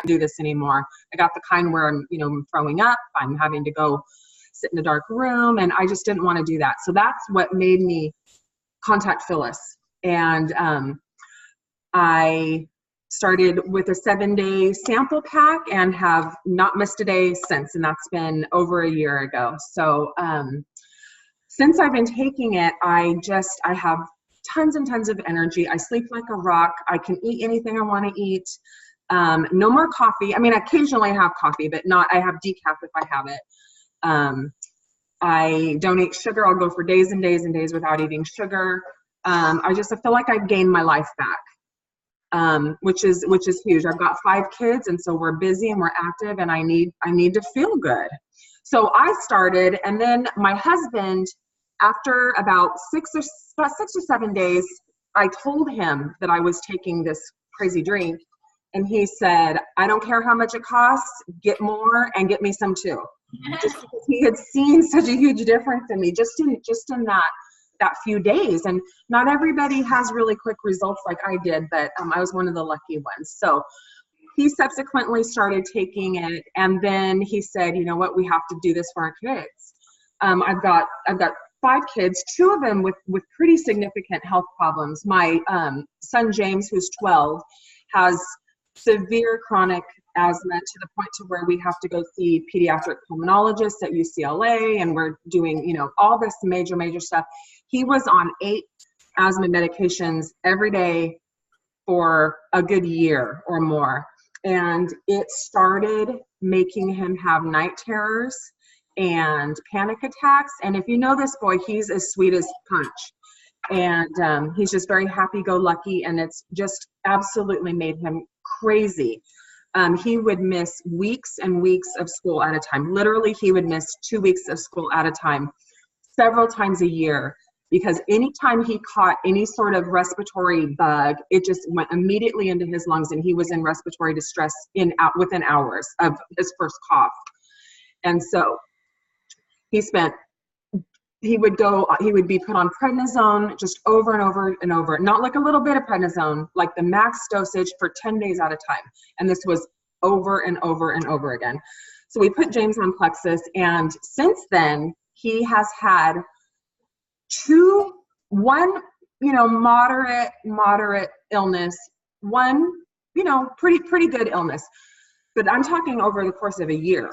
do this anymore. I got the kind where I'm, I'm throwing up, I'm having to go sit in a dark room, and I just didn't want to do that. So that's what made me contact Phyllis. And I started with a 7-day sample pack and have not missed a day since, and that's been over a year ago. So since I've been taking it, I have tons and tons of energy. I sleep like a rock. I can eat anything I want to eat. No more coffee. I mean, occasionally I have coffee, but I have decaf if I have it. I don't eat sugar. I'll go for days and days and days without eating sugar. I feel like I've gained my life back, which is huge. I've got 5 kids, and so we're busy and we're active, and I need to feel good. So I started, and then my husband, after about 6 or 7 days, I told him that I was taking this crazy drink, and he said, "I don't care how much it costs, get more and get me some too." Just because he had seen such a huge difference in me just in that few days. And not everybody has really quick results like I did, but I was one of the lucky ones. So he subsequently started taking it, and then he said, "You know what, we have to do this for our kids." I've got 5 kids, 2 of them with pretty significant health problems. My son James, who's 12, has severe chronic asthma to the point to where we have to go see pediatric pulmonologists at UCLA, and we're doing, all this major stuff. He was on 8 asthma medications every day for a good year or more. And it started making him have night terrors and panic attacks. And if you know this boy, he's as sweet as punch. And he's just very happy-go-lucky, and it's just absolutely made him crazy. He would miss weeks and weeks of school at a time. Literally, he would miss 2 weeks of school at a time, several times a year, because anytime he caught any sort of respiratory bug, it just went immediately into his lungs, and he was in respiratory distress within hours of his first cough. And so he would be put on prednisone just over and over and over, not like a little bit of prednisone, like the max dosage for 10 days at a time. And this was over and over and over again. So we put James on Plexus, and since then he has had one moderate illness, one pretty good illness, but I'm talking over the course of a year,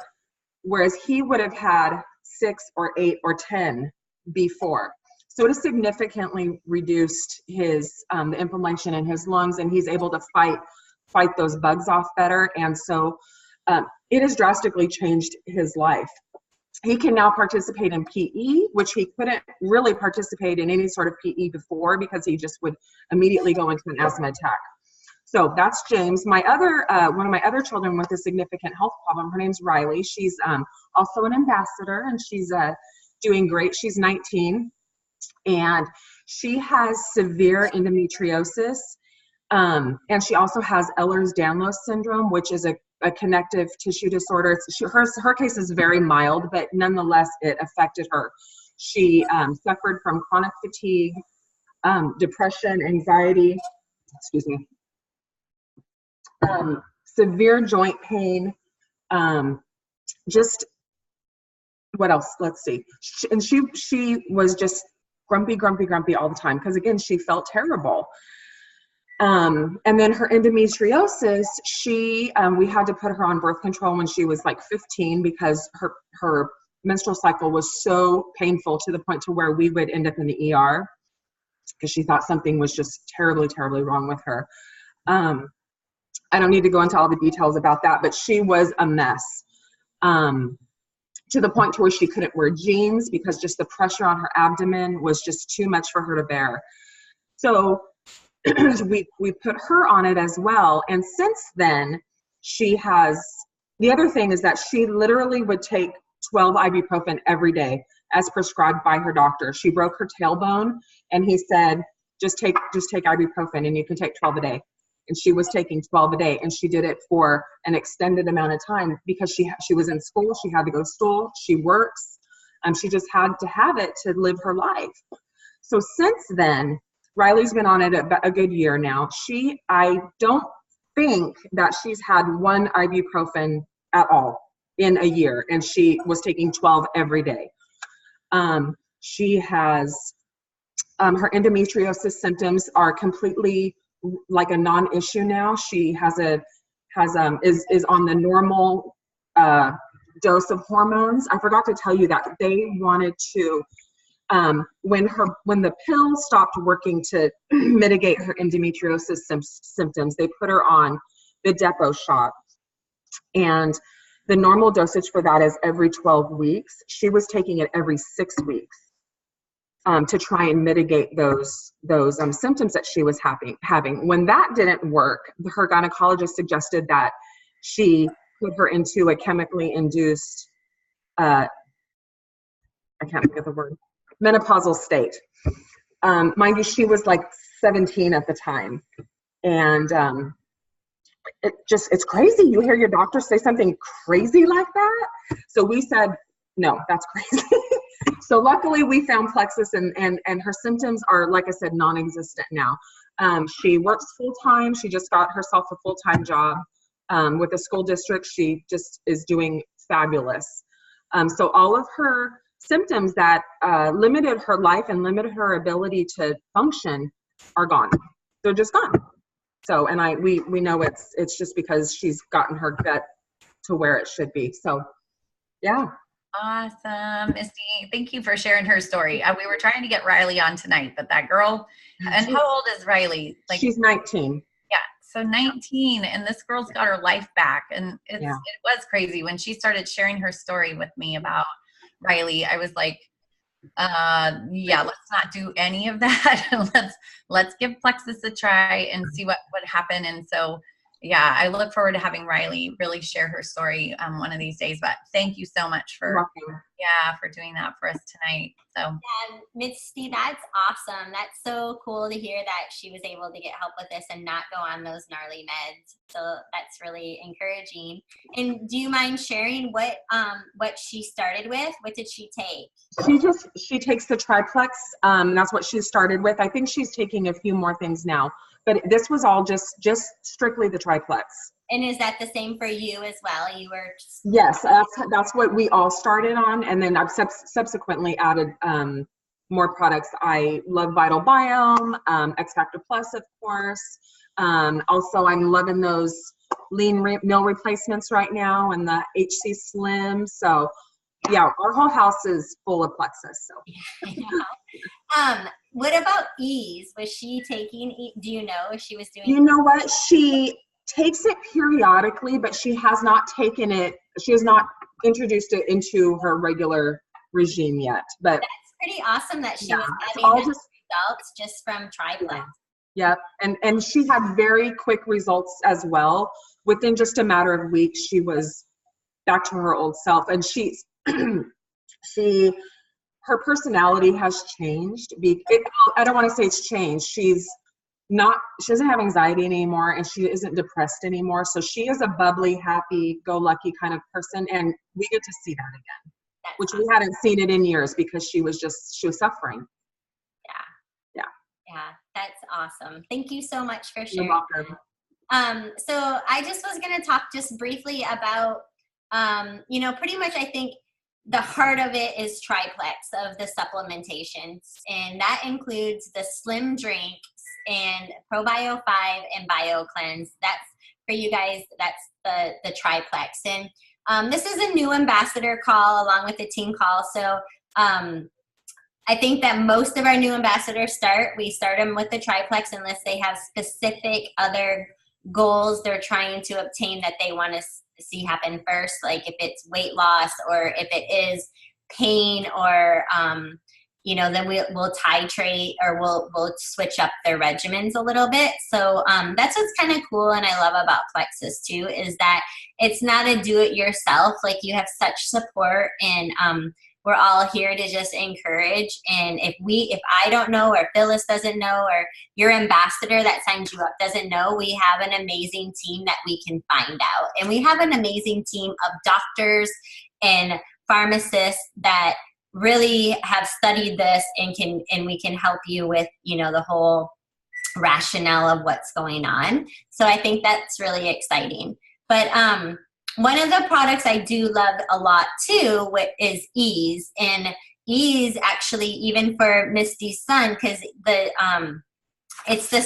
whereas he would have had 6 or 8 or 10 before. So it has significantly reduced his the inflammation in his lungs, and he's able to fight those bugs off better. And so it has drastically changed his life. He can now participate in PE, which he couldn't really participate in any sort of PE before, because he just would immediately go into an asthma attack. So that's James. My other one of my other children with a significant health problem, her name's Riley. She's also an ambassador, and she's doing great. She's 19, and she has severe endometriosis, and she also has Ehlers-Danlos syndrome, which is a connective tissue disorder. Her case is very mild, but nonetheless, it affected her. She suffered from chronic fatigue, depression, anxiety, severe joint pain, just what else? Let's see. And she was just grumpy all the time, because again, she felt terrible. And then her endometriosis, we had to put her on birth control when she was like 15, because her menstrual cycle was so painful to the point to where we would end up in the ER, because she thought something was just terribly wrong with her. I don't need to go into all the details about that, but she was a mess, to the point to where she couldn't wear jeans, because just the pressure on her abdomen was just too much for her to bear. So we put her on it as well. And since then, the other thing is that she literally would take 12 ibuprofen every day as prescribed by her doctor. She broke her tailbone, and he said, just take ibuprofen, and you can take 12 a day. And she was taking 12 a day, and she did it for an extended amount of time, because she was in school. She had to go to school. She works. She just had to have it to live her life. So since then, Riley's been on it a good year now. I don't think that she's had one ibuprofen at all in a year, and she was taking 12 every day. She has her endometriosis symptoms are completely like a non-issue now. She is on the normal dose of hormones. I forgot to tell you that they wanted to when the pill stopped working to mitigate her endometriosis symptoms, they put her on the Depo shot, and the normal dosage for that is every 12 weeks. She was taking it every 6 weeks to try and mitigate those symptoms that she was having. When that didn't work, her gynecologist suggested that she put her into a chemically induced, I can't think of the word, menopausal state. Mind you, she was like 17 at the time. And it's crazy. You hear your doctor say something crazy like that. So we said, no, that's crazy. So luckily we found Plexus, and her symptoms are, like I said, non-existent now. She works full-time. She just got herself a full-time job with the school district. She just is doing fabulous. So all of her symptoms that limited her life and limited her ability to function are gone. They're just gone. So, and we know it's just because she's gotten her gut to where it should be. So, yeah. Awesome, Misty. Thank you for sharing her story. We were trying to get Riley on tonight, but that girl, and how old is Riley? Like, she's 19. Yeah, so 19, and this girl's got her life back. And it was crazy when she started sharing her story with me about Riley. I was like, yeah, let's not do any of that. let's give Plexus a try and see what would happen. And so, yeah, I look forward to having Riley really share her story one of these days. But thank you so much for doing that for us tonight. So yeah, Misty, that's awesome. That's so cool to hear that she was able to get help with this and not go on those gnarly meds. So that's really encouraging. And do you mind sharing what she started with? What did she take? She takes the Triplex. That's what she started with. I think she's taking a few more things now, but this was all just strictly the Triplex. And is that the same for you as well? You were Yes, that's what we all started on, and then I've subsequently added more products. I love Vital Biome, X Factor Plus, of course. Also, I'm loving those lean meal replacements right now, and the HC Slim. So, yeah, our whole house is full of Plexus. So. Yeah. What about Ease? Was she taking? Do you know if she was doing? You know what? She takes it periodically, but she has not taken it. She has not introduced it into her regular regime yet. But that's pretty awesome that she was having results just from Triplex. Yeah, and she had very quick results as well. Within just a matter of weeks, she was back to her old self, and her personality has changed. I don't want to say it's changed. She doesn't have anxiety anymore, and she isn't depressed anymore. So she is a bubbly, happy, go lucky kind of person, and we get to see that again, which we hadn't seen it in years because she was suffering. Yeah, that's awesome. Thank you so much for sharing. You're welcome. So I just was going to talk just briefly about, pretty much I think the heart of it is Triplex of the supplementations, and that includes the Slim drinks and ProBio 5 and BioCleanse. That's for you guys. That's the Triplex, and this is a new ambassador call along with the team call. So I think that most of our new ambassadors we start them with the Triplex unless they have specific other goals they're trying to obtain that they want to see happen first, like if it's weight loss or if it is pain or then we'll titrate or we'll switch up their regimens a little bit. So that's what's kind of cool and I love about Plexus too, is that it's not a do-it-yourself. Like you have such support, and we're all here to just encourage. And if I don't know, or Phyllis doesn't know, or your ambassador that signs you up doesn't know, we have an amazing team that we can find out. And we have an amazing team of doctors and pharmacists that really have studied this and we can help you with, the whole rationale of what's going on. So I think that's really exciting. But one of the products I do love a lot too is Ease. And Ease actually, even for Misty's son, because it's the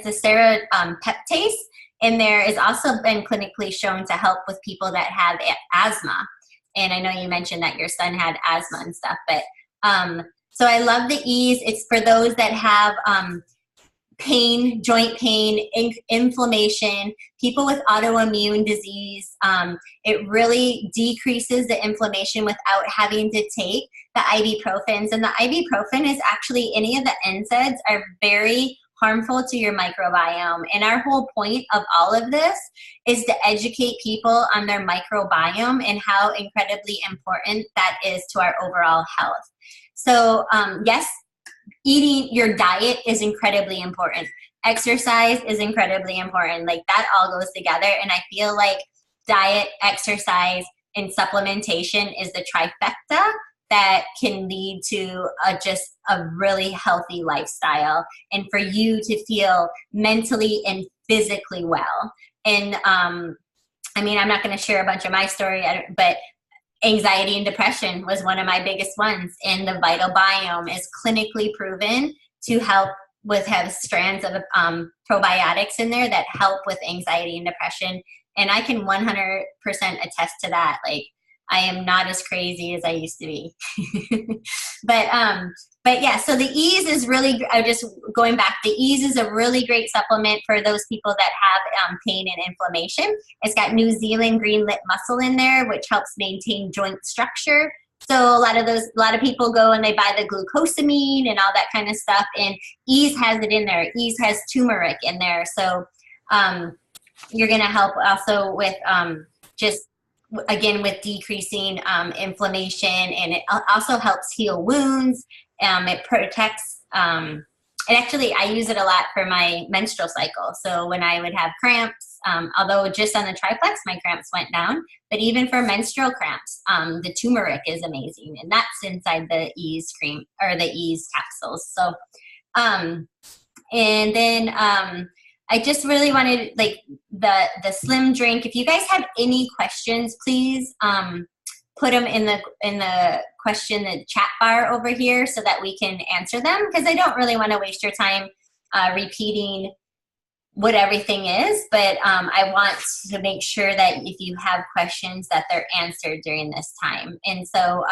serapeptase in there, is also been clinically shown to help with people that have asthma. And I know you mentioned that your son had asthma and stuff, but so I love the Ease. It's for those that have pain, joint pain, inflammation, people with autoimmune disease. It really decreases the inflammation without having to take the ibuprofens. And the ibuprofen is actually, any of the NSAIDs are very harmful to your microbiome. And our whole point of all of this is to educate people on their microbiome and how incredibly important that is to our overall health. So yes, eating your diet is incredibly important. Exercise is incredibly important. Like, that all goes together. And I feel like diet, exercise, and supplementation is the trifecta that can lead to just a really healthy lifestyle, and for you to feel mentally and physically well. And I mean, I'm not going to share a bunch of my story, but anxiety and depression was one of my biggest ones. And the Vital Biome is clinically proven to help have strands of probiotics in there that help with anxiety and depression. And I can 100% attest to that. Like, I am not as crazy as I used to be. But yeah, so the Ease is really, just going back, the Ease is a really great supplement for those people that have pain and inflammation. It's got New Zealand green lip mussel in there, which helps maintain joint structure. So a lot of people go and they buy the glucosamine and all that kind of stuff, and Ease has it in there. Ease has turmeric in there. So you're going to help also with just, again, with decreasing inflammation, and it also helps heal wounds. It protects, actually, I use it a lot for my menstrual cycle. So when I would have cramps, although just on the triplex, my cramps went down, but even for menstrual cramps, the turmeric is amazing. And that's inside the Ease cream, or the Ease capsules. So, and then I just really wanted, like, the Slim drink. If you guys have any questions, please put them in the chat bar over here so that we can answer them, because I don't really want to waste your time repeating what everything is, but I want to make sure that if you have questions that they're answered during this time. And so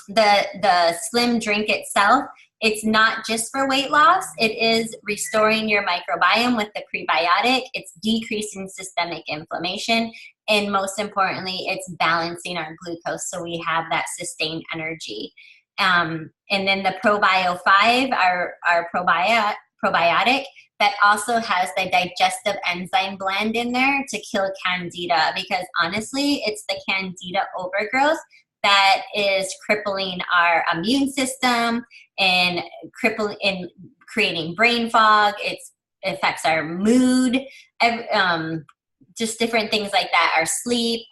the Slim drink itself, it's not just for weight loss. It is restoring your microbiome with the prebiotic. It's decreasing systemic inflammation. And most importantly, it's balancing our glucose so we have that sustained energy. And then the ProBio 5, our probiotic, that also has the digestive enzyme blend in there to kill candida, because honestly, it's the candida overgrowth that is crippling our immune system and creating brain fog. It affects our mood, just different things like that, our sleep,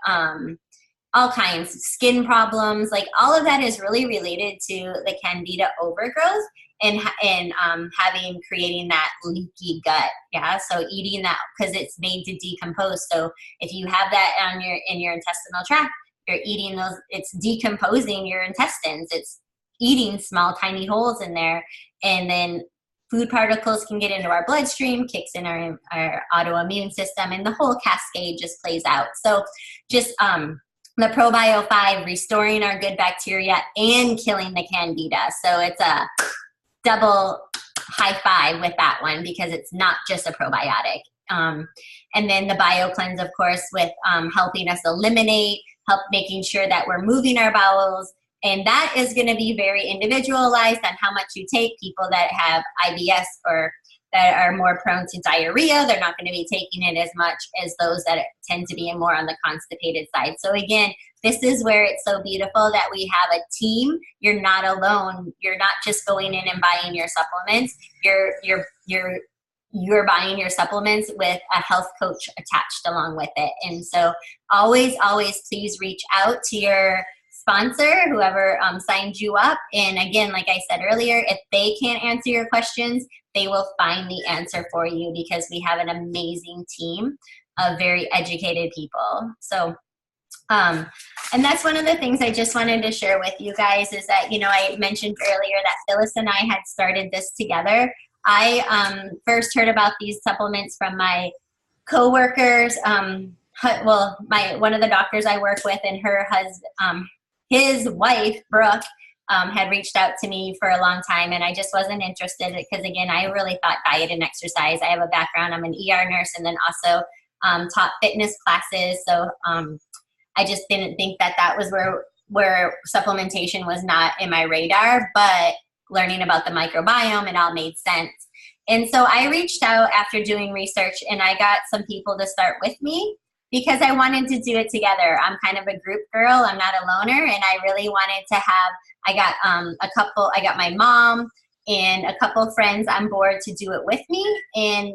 all kinds of skin problems. Like, all of that is really related to the candida overgrowth and creating that leaky gut. Yeah, so eating that, because it's made to decompose. So if you have that in your intestinal tract, you're eating those, it's decomposing your intestines. It's eating small, tiny holes in there. And then food particles can get into our bloodstream, kicks in our autoimmune system, and the whole cascade just plays out. So just the ProBio 5, restoring our good bacteria and killing the candida. So it's a double high five with that one, because it's not just a probiotic. And then the BioCleanse, of course, with helping us eliminate, making sure that we're moving our bowels. And that is going to be very individualized on how much you take. People that have IBS or that are more prone to diarrhea, they're not going to be taking it as much as those that tend to be more on the constipated side. So again, this is where it's so beautiful that we have a team. You're not alone. You're not just going in and buying your supplements. You're buying your supplements with a health coach attached along with it. And so always, always please reach out to your sponsor, whoever signed you up. And again, like I said earlier, if they can't answer your questions, they will find the answer for you, because we have an amazing team of very educated people. So, and that's one of the things I just wanted to share with you guys is that, I mentioned earlier that Phyllis and I had started this together. I first heard about these supplements from my coworkers. One of the doctors I work with, and her husband, his wife, Brooke, had reached out to me for a long time, and I just wasn't interested because, again, I really thought diet and exercise. I have a background. I'm an ER nurse and then also taught fitness classes. So I just didn't think that was where supplementation was not in my radar, but learning about the microbiome, it all made sense. And so I reached out after doing research, and I got some people to start with me because I wanted to do it together. I'm kind of a group girl. I'm not a loner, and I really wanted to have, I got my mom and a couple friends on board to do it with me. And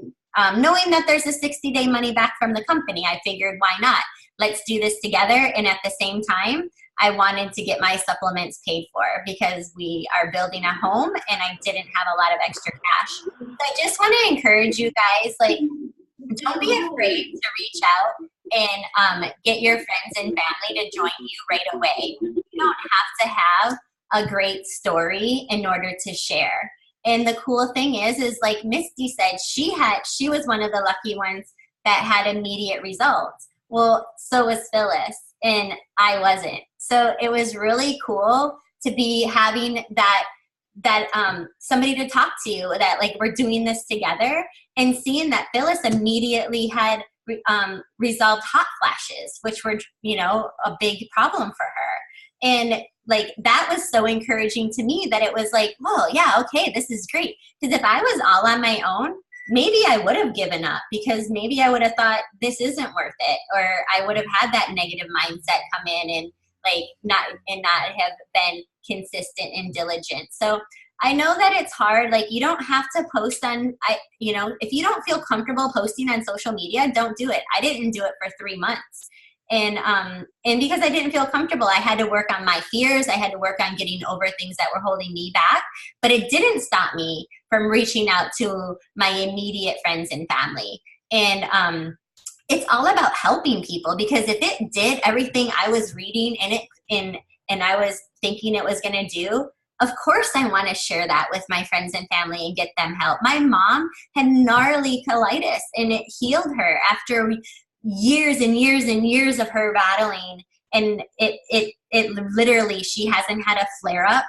knowing that there's a 60-day money back from the company, I figured, why not? Let's do this together. And at the same time, I wanted to get my supplements paid for because we are building a home and I didn't have a lot of extra cash. So I just want to encourage you guys, don't be afraid to reach out and get your friends and family to join you right away. You don't have to have a great story in order to share. And the cool thing is like Misty said, she was one of the lucky ones that had immediate results. Well, so was Phyllis, and I wasn't. So it was really cool to be having that somebody to talk to, that we're doing this together, and seeing that Phyllis immediately had resolved hot flashes, which were, a big problem for her. And that was so encouraging to me that it was well, yeah, okay, this is great. Because if I was all on my own, maybe I would have given up, because maybe I would have thought this isn't worth it, or I would have had that negative mindset come in and not have been consistent and diligent. So I know that it's hard. You don't have to post on, if you don't feel comfortable posting on social media, don't do it. I didn't do it for 3 months. And because I didn't feel comfortable, I had to work on my fears. I had to work on getting over things that were holding me back, but it didn't stop me from reaching out to my immediate friends and family. And it's all about helping people, because if it did everything I was reading and I was thinking it was going to do, of course I want to share that with my friends and family and get them help. My mom had gnarly colitis, and it healed her after years and years and years of her battling. And it literally, she hasn't had a flare up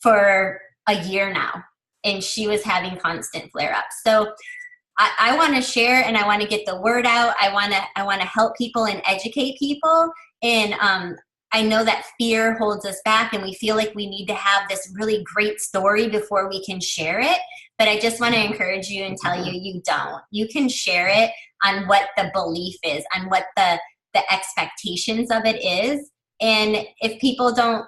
for a year now, and she was having constant flare ups. So I want to share, and I want to get the word out. I want to help people and educate people. And I know that fear holds us back, and we feel like we need to have this really great story before we can share it. But I just want to encourage you and tell you, you don't. You can share it on what the belief is, on what the expectations of it is. And if people don't,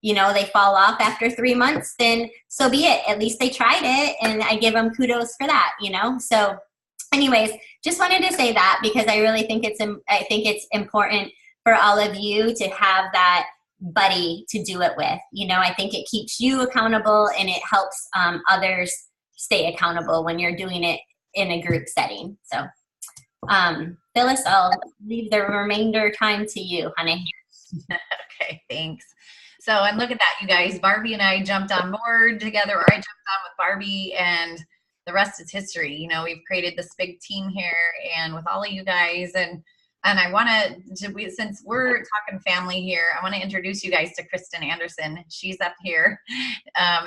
they fall off after 3 months, then so be it. At least they tried it, and I give them kudos for that, So anyways, just wanted to say that, because I really think it's important for all of you to have that buddy to do it with. I think it keeps you accountable, and it helps others stay accountable when you're doing it in a group setting. So Phyllis, I'll leave the remainder time to you, honey. Okay, thanks. So, and look at that, you guys. Barbie and I jumped on board together, or I jumped on with Barbie, and the rest is history. We've created this big team here, and with all of you guys, and I want to, since we're talking family here, I want to introduce you guys to Kristen Anderson. She's up here.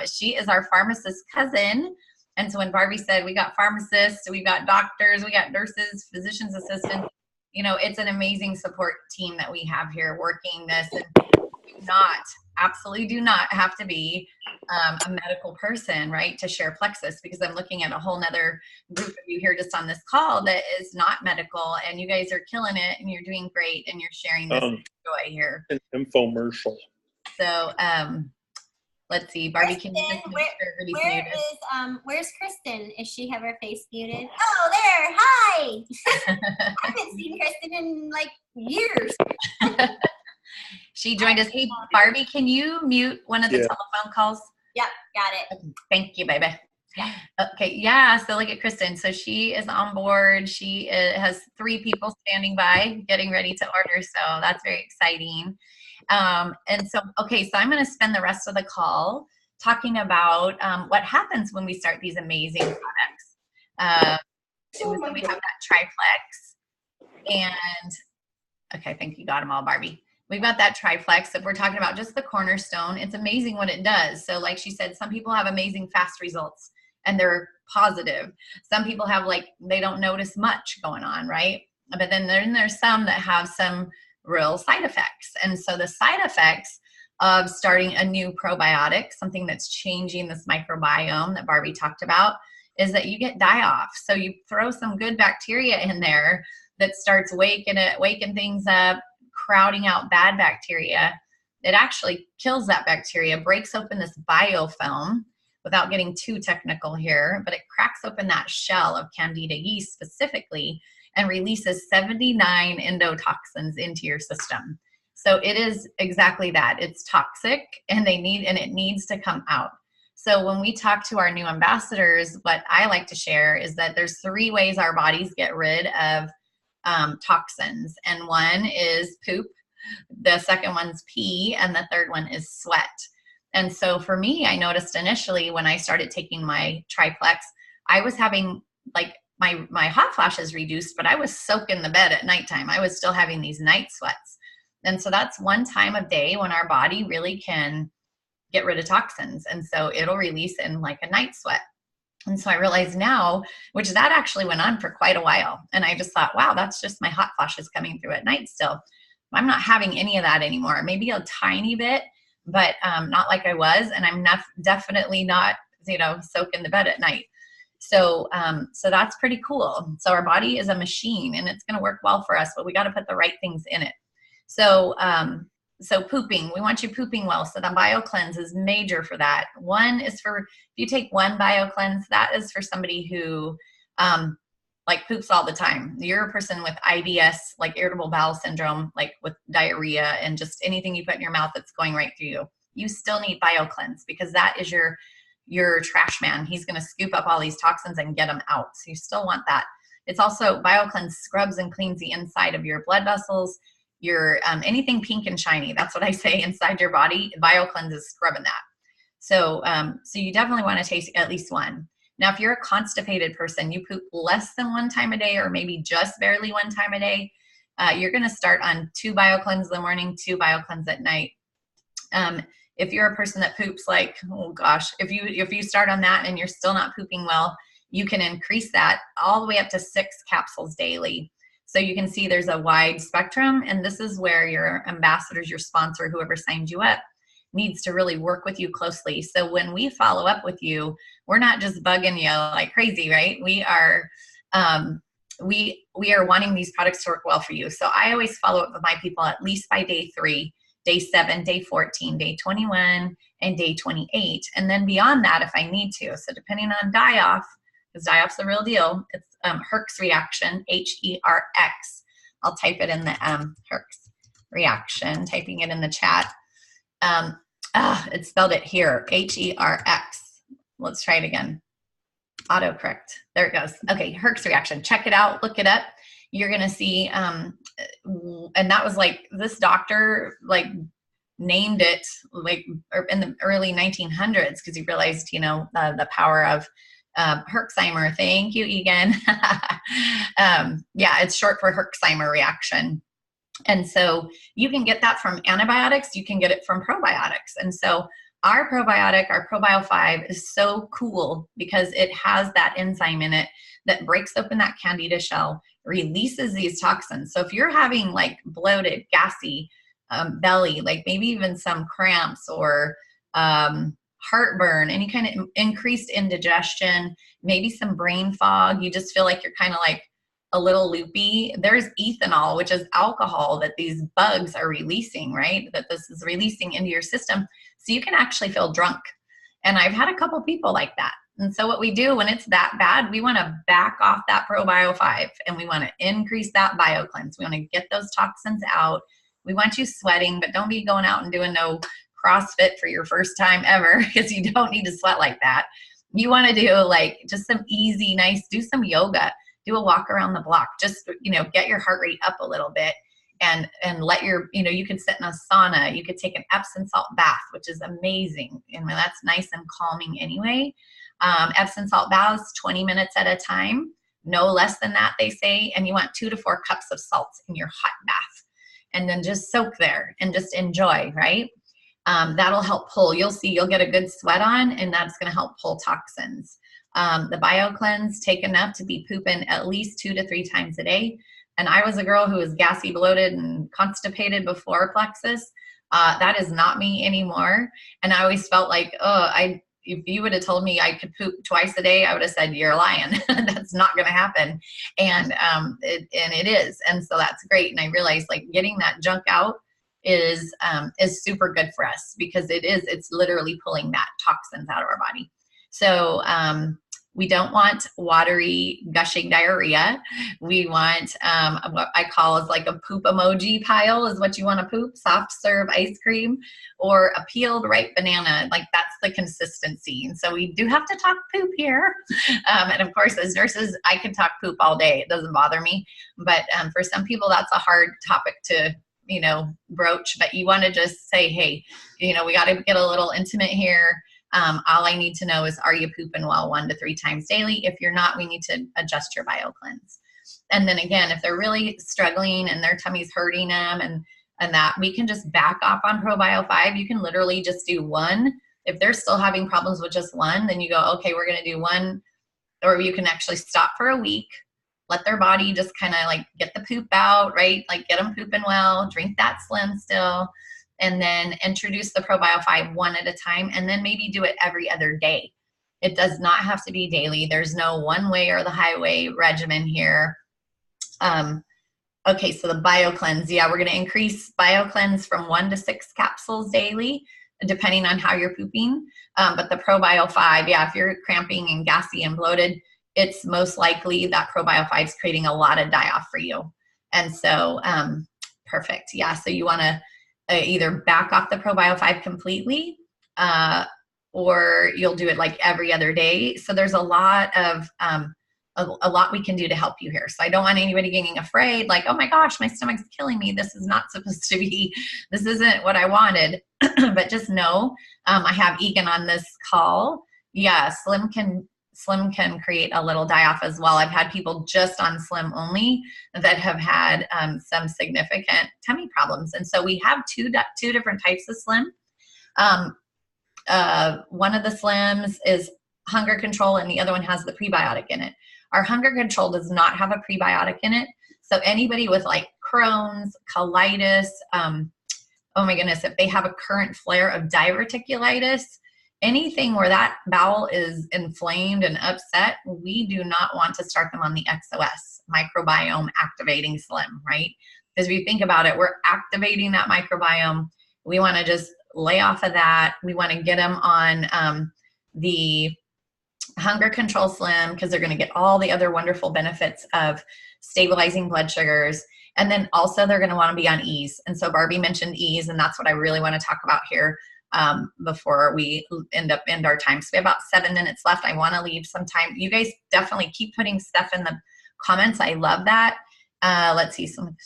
She is our pharmacist cousin. And so when Barbie said we got pharmacists, we got doctors, we got nurses, physician's assistants, it's an amazing support team that we have here working this. And absolutely do not have to be a medical person, right, to share Plexus, because I'm looking at a whole nother group of you here just on this call that is not medical, and you guys are killing it, and you're doing great, and you're sharing this joy here. An infomercial. So let's see, Barbie, can you just make sure everybody's muted? Where's Kristen? Is she have her face muted? Oh, there. Hi. I haven't seen Kristen in years. She joined us. Hey, Barbie, can you mute one of the telephone calls? Yep, got it. Thank you, baby. Okay, yeah, so look at Kristen. So she is on board. She has 3 people standing by getting ready to order, so that's very exciting. And so, okay, so I'm going to spend the rest of the call talking about what happens when we start these amazing products. So we have that triplex, and okay, I think you got them all, Barbie. We've got that triplex. If we're talking about just the cornerstone, it's amazing what it does. So like she said, some people have amazing fast results and they're positive. Some people have they don't notice much going on, right? But then there's some that have some real side effects. And so the side effects of starting a new probiotic, something that's changing this microbiome that Barbie talked about, is that you get die-off. So you throw some good bacteria in there that starts waking things up, crowding out bad bacteria. It actually kills that bacteria, breaks open this biofilm, without getting too technical here, but it cracks open that shell of Candida yeast specifically and releases 79 endotoxins into your system. So it is exactly that. It's toxic and it needs to come out. So when we talk to our new ambassadors, what I like to share is that there's 3 ways our bodies get rid of toxins. And one is poop, the second one's pee, and the third one is sweat. And so for me, I noticed initially when I started taking my triplex, I was having my hot flashes reduced, but I was soaking the bed at nighttime. I was still having these night sweats. And so that's one time of day when our body really can get rid of toxins. And so it'll release in like a night sweat. And so I realize now, which that actually went on for quite a while. And I just thought, wow, that's just my hot flashes coming through at night still. I'm not having any of that anymore. Maybe a tiny bit, but not like I was. And I'm definitely not, soaking the bed at night. So that's pretty cool. So our body is a machine and it's going to work well for us, but we got to put the right things in it. So pooping, we want you pooping well. So the BioCleanse is major for that. One is for, if you take one BioCleanse, that is for somebody who poops all the time. You're a person with IBS, like irritable bowel syndrome, like with diarrhea and just anything you put in your mouth that's going right through you. You still need BioCleanse because that is your trash man. He's going to scoop up all these toxins and get them out. So you still want that. It's also BioCleanse scrubs and cleans the inside of your blood vessels, your anything pink and shiny. That's what I say inside your body. BioCleanse is scrubbing that. So you definitely want to taste at least one. Now, if you're a constipated person, you poop less than 1 time a day or maybe just barely 1 time a day, you're going to start on 2 BioCleanse in the morning, 2 BioCleanse at night. If you're a person that poops if you start on that and you're still not pooping well, you can increase that all the way up to 6 capsules daily. So you can see there's a wide spectrum, and this is where your ambassadors, your sponsor, whoever signed you up, needs to really work with you closely. So when we follow up with you, we're not just bugging you like crazy, right? We are wanting these products to work well for you. So I always follow up with my people at least by day 3, day 7, day 14, day 21, and day 28. And then beyond that, if I need to. So depending on die-off, because die-off's the real deal, it's Herx reaction, H-E-R-X. I'll type it in the Herx reaction, typing it in the chat. It spelled it here, H-E-R-X. Let's try it again. Autocorrect. There it goes. Okay, Herx reaction. Check it out. Look it up. You're going to see, and that was this doctor named it in the early 1900s because he realized, the power of Herxheimer. Thank you, Egan. It's short for Herxheimer reaction. And so you can get that from antibiotics. You can get it from probiotics. And so our probiotic, our ProBio 5, is so cool because it has that enzyme in it that breaks open that candida shell, releases these toxins. So if you're having bloated, gassy belly, maybe even some cramps or heartburn, any kind of increased indigestion, maybe some brain fog, you just feel like you're kind of a little loopy, there's ethanol, which is alcohol that these bugs are releasing, right? That this is releasing into your system. So you can actually feel drunk. And I've had a couple people like that. And so what we do when it's that bad, we want to back off that ProBio 5 and we want to increase that BioCleanse. We want to get those toxins out We want you sweating, but don't be going out and doing no CrossFit for your first time ever, because you don't need to sweat like that. You want to do like just some easy, nice, do some yoga, do a walk around the block, just, get your heart rate up a little bit, and let your, you could sit in a sauna, you could take an Epsom salt bath, which is amazing. And that's nice and calming anyway. Epsom salt baths, 20 minutes at a time, no less than that, they say. And you want 2 to 4 cups of salt in your hot bath, and then just soak there and just enjoy, right? That'll help pull. You'll see, you'll get a good sweat on, and that's going to help pull toxins. The BioCleanse, take enough to be pooping at least 2 to 3 times a day. And I was a girl who was gassy, bloated, and constipated before Plexus. That is not me anymore. And I always felt like, if you would have told me I could poop twice a day, I would have said, you're lying. That's not going to happen. And it is. And so that's great. And I realized, like, getting that junk out is super good for us, because it's literally pulling that toxins out of our body. So we don't want watery, gushing diarrhea. We want what I call is like a poop emoji pile is what you want to poop, soft serve ice cream, or a peeled ripe banana. Like, that's the consistency. And so we do have to talk poop here. And of course, as nurses, I can talk poop all day. It doesn't bother me. But for some people, that's a hard topic to broach. But you want to just say, hey, we got to get a little intimate here. All I need to know is, are you pooping well 1 to 3 times daily? If you're not, we need to adjust your BioCleanse. And then again, if they're really struggling and their tummy's hurting them and that, we can just back off on ProBio 5. You can literally just do 1. If they're still having problems with just 1, then you go, okay, we're going to do 1, or you can actually stop for a week, let their body just kind of like get the poop out, right? Like, get them pooping well, drink that Slim still, and then introduce the ProBio 5 1 at a time, and then maybe do it every other day. It does not have to be daily. There's no one way or the highway regimen here. Okay, so the BioCleanse, we're going to increase BioCleanse from 1 to 6 capsules daily, depending on how you're pooping. But the ProBio 5, if you're cramping and gassy and bloated, it's most likely that ProBio 5 is creating a lot of die-off for you. And so, perfect. So you want to either back off the ProBio 5 completely, or you'll do it like every other day. So there's a lot of a lot we can do to help you here. So I don't want anybody getting afraid, like, oh my gosh, my stomach's killing me. This is not supposed to be, this isn't what I wanted. But just know, I have Egan on this call. Slim can create a little die-off as well. I've had people just on Slim only that have had some significant tummy problems. And so we have two different types of Slim. One of the Slims is hunger control, and the other one has the prebiotic in it. Our hunger control does not have a prebiotic in it. So anybody with like Crohn's, colitis, oh my goodness, if they have a current flare of diverticulitis, anything where that bowel is inflamed and upset, we do not want to start them on the XOS, microbiome activating Slim, right? Because if you think about it, we're activating that microbiome. We want to just lay off of that. We want to get them on the hunger control Slim, because they're going to get all the other wonderful benefits of stabilizing blood sugars. And then also they're going to want to be on Ease. And so Barbie mentioned Ease, and that's what I really want to talk about here before we end our time. So we have about 7 minutes left. I want to leave some time. You guys definitely keep putting stuff in the comments. I love that. Let's see some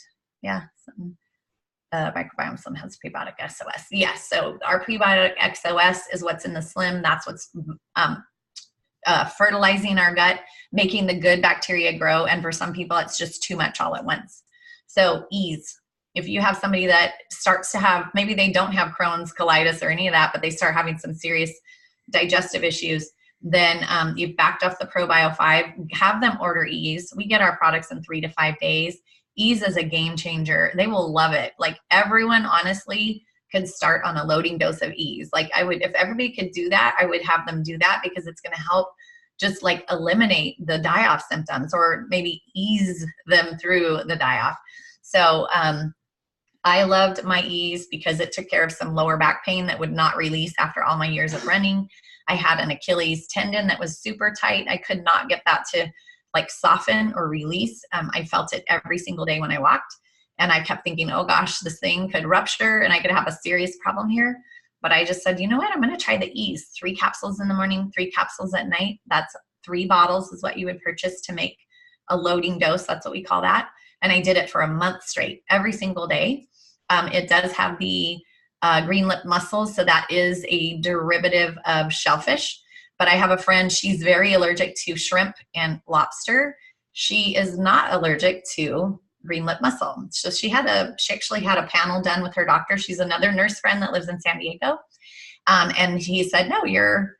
microbiome Slim has prebiotic XOS. Yes. So our prebiotic XOS is what's in the Slim. That's what's fertilizing our gut, making the good bacteria grow. And for some people, it's just too much all at once. So Ease. If you have somebody that starts to have, maybe they don't have Crohn's, colitis, or any of that, but they start having some serious digestive issues, then you've backed off the ProBio 5, have them order Ease. We get our products in 3 to 5 days. Ease is a game changer. They will love it. Like, everyone honestly could start on a loading dose of Ease. Like, I would, if everybody could do that, I would have them do that, because it's going to help just like eliminate the die-off symptoms, or maybe ease them through the die-off. So I loved my Ease because it took care of some lower back pain that would not release after all my years of running. I had an Achilles tendon that was super tight. I could not get that to like soften or release. I felt it every single day when I walked. And I kept thinking, oh gosh, this thing could rupture and I could have a serious problem here. But I just said, you know what? I'm going to try the ease. 3 capsules in the morning, 3 capsules at night. That's 3 bottles is what you would purchase to make a loading dose. That's what we call that. And I did it for a month straight, every single day. It does have the green lip mussels. So that is a derivative of shellfish. But I have a friend, she's very allergic to shrimp and lobster. She is not allergic to green lip mussel. So she actually had a panel done with her doctor. She's another nurse friend that lives in San Diego. And he said, no, you're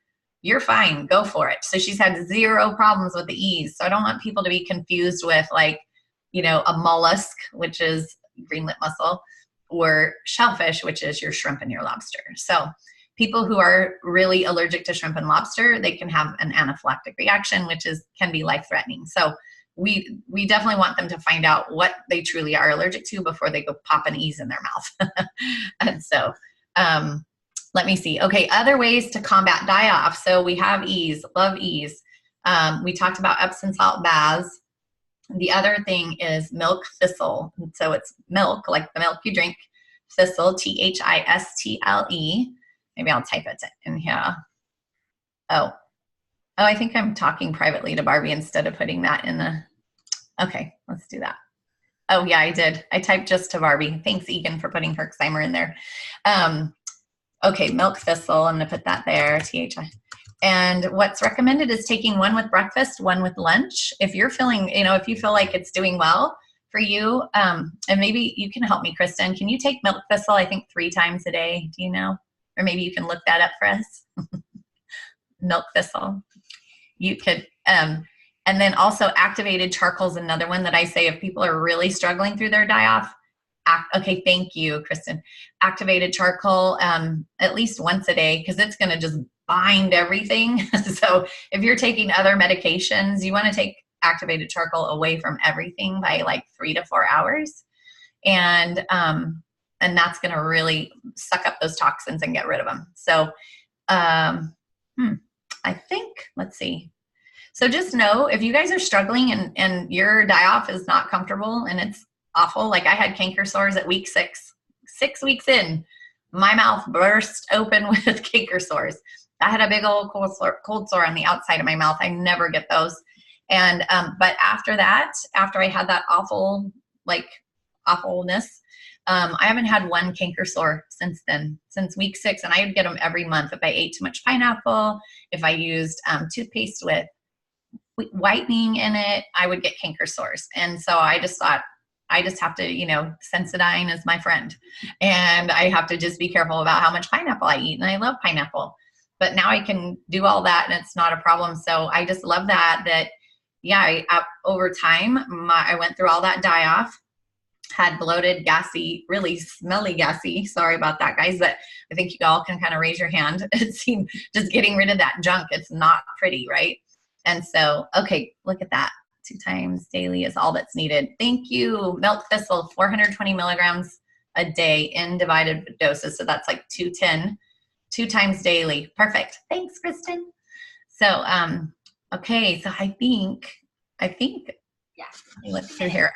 fine. Go for it. So she's had 0 problems with the ease. So I don't want people to be confused with like, you know, a mollusk, which is green lip mussel, or shellfish, which is your shrimp and your lobster. So people who are really allergic to shrimp and lobster, they can have an anaphylactic reaction, which can be life-threatening. So we definitely want them to find out what they truly are allergic to before they go pop an ease in their mouth. And so let me see. Okay, other ways to combat die-off. So we have ease, love ease. We talked about Epsom salt baths. The other thing is milk thistle. So it's milk, like the milk you drink, thistle, T-H-I-S-T-L-E. Maybe I'll type it in here. Oh, I think I'm talking privately to Barbie instead of putting that in the, okay, let's do that. Oh yeah, I did. I typed just to Barbie. Thanks, Egan, for putting Herxheimer in there. Okay, milk thistle, I'm gonna put that there, T-H-I. And what's recommended is taking 1 with breakfast, 1 with lunch. If you're feeling, if you feel like it's doing well for you, and maybe you can help me, Kristen, can you take milk thistle, I think 3 times a day, do you know? Or maybe you can look that up for us. Milk thistle. You could, and then also activated charcoal is another one that I say if people are really struggling through their die-off. Okay, thank you, Kristen. Activated charcoal at least once a day because it's going to just bind everything. So if you're taking other medications, you want to take activated charcoal away from everything by like 3 to 4 hours. And that's going to really suck up those toxins and get rid of them. So I think, let's see. So just know if you guys are struggling and your die-off is not comfortable and it's awful, like I had canker sores at week 6 weeks in, my mouth burst open with canker sores. I had a big old cold sore on the outside of my mouth. I never get those. And, but after that, after I had that awfulness, I haven't had 1 canker sore since then, since week 6. And I would get them every month. If I ate too much pineapple, if I used toothpaste with whitening in it, I would get canker sores. And so I just thought, I just have to, Sensodyne is my friend. And I have to just be careful about how much pineapple I eat. And I love pineapple. But now I can do all that and it's not a problem. So I just love that yeah, over time, I went through all that die-off, had bloated, gassy, really smelly gassy. Sorry about that, guys, but I think you all can kind of raise your hand. It seemed just getting rid of that junk. It's not pretty, right? And so, okay, look at that. 2 times daily is all that's needed. Thank you. Milk thistle, 420 milligrams a day in divided doses. So that's like 210, 2 times daily. Perfect. Thanks, Kristen. So, okay. So I think, yeah. Let me look through here.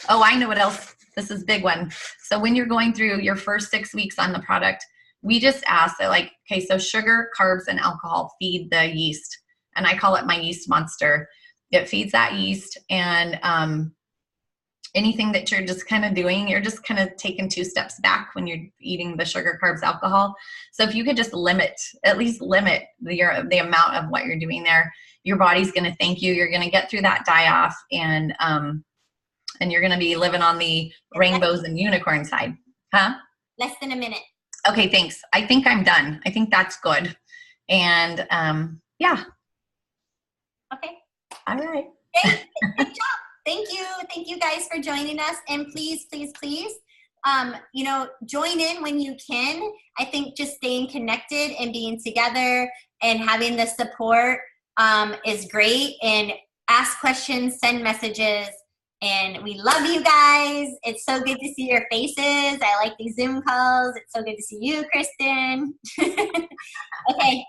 I know what else. This is a big one. So when you're going through your first 6 weeks on the product, we just ask that okay, so sugar, carbs, and alcohol feed the yeast. And I call it my yeast monster. It feeds that yeast, and anything that you're just kind of doing, you're just kind of taking 2 steps back when you're eating the sugar, carbs, alcohol. So if you could just at least limit the amount of what you're doing there, your body's going to thank you. You're going to get through that die-off, and you're going to be living on the rainbows and unicorn side. Huh? Less than a minute. Okay, thanks. I think I'm done. I think that's good. And yeah. Okay. All right. Good job. Thank you. Thank you guys for joining us. And please, please, please, join in when you can. I think just staying connected and being together and having the support is great. And ask questions, send messages. And we love you guys. It's so good to see your faces. I like these Zoom calls. It's so good to see you, Kristen. Okay.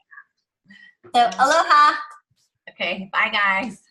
So aloha. Okay. Bye, guys.